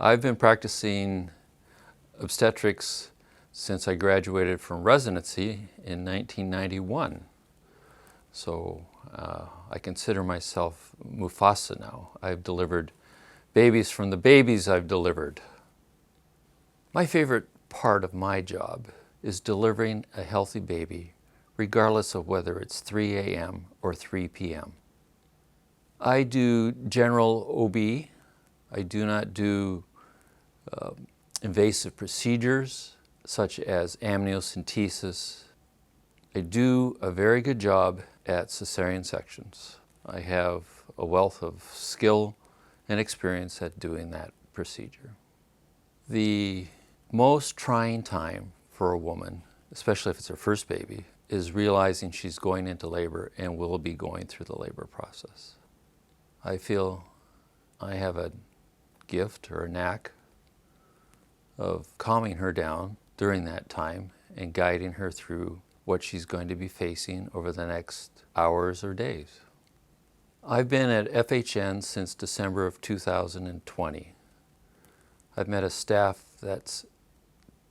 I've been practicing obstetrics since I graduated from residency in 1991. So I consider myself Mufasa now. I've delivered babies from the babies I've delivered. My favorite part of my job is delivering a healthy baby, regardless of whether it's 3 a.m. or 3 p.m. I do general OB. I do not do invasive procedures such as amniocentesis. I do a very good job at cesarean sections. I have a wealth of skill and experience at doing that procedure. The most trying time for a woman, especially if it's her first baby, is realizing she's going into labor and will be going through the labor process. I feel I have a gift or a knack of calming her down during that time and guiding her through what she's going to be facing over the next hours or days. I've been at FHN since December of 2020. I've met a staff that's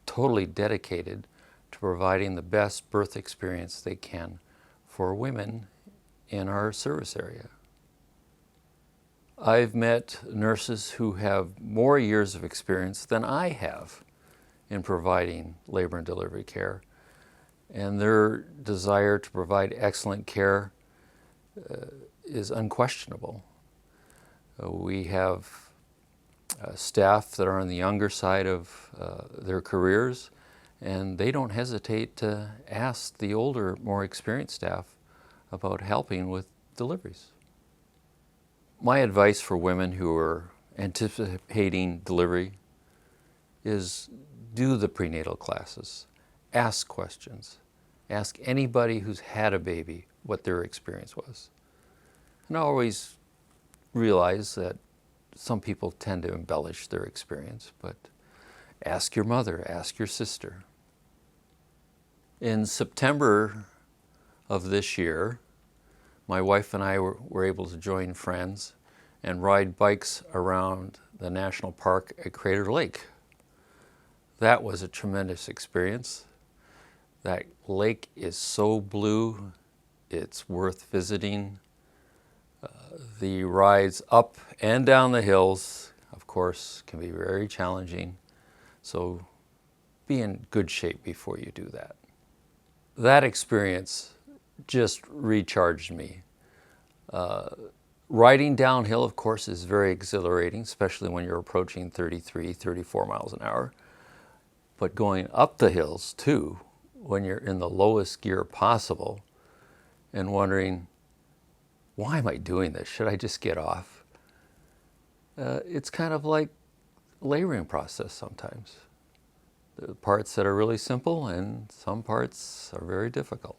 totally dedicated to providing the best birth experience they can for women in our service area. I've met nurses who have more years of experience than I have in providing labor and delivery care, and their desire to provide excellent care is unquestionable. We have staff that are on the younger side of their careers, and they don't hesitate to ask the older, more experienced staff about helping with deliveries. My advice for women who are anticipating delivery is do the prenatal classes. Ask questions. Ask anybody who's had a baby what their experience was. And I always realize that some people tend to embellish their experience, but ask your mother, ask your sister. In September of this year, my wife and I were able to join friends and ride bikes around the national park at Crater Lake. That was a tremendous experience. That lake is so blue, it's worth visiting. The rides up and down the hills, of course, can be very challenging, so be in good shape before you do that. That experience just recharged me. Riding downhill, of course, is very exhilarating, especially when you're approaching 33, 34 miles an hour. But going up the hills, too, when you're in the lowest gear possible and wondering, why am I doing this? Should I just get off? It's kind of like a laboring process sometimes. There are parts that are really simple and some parts are very difficult.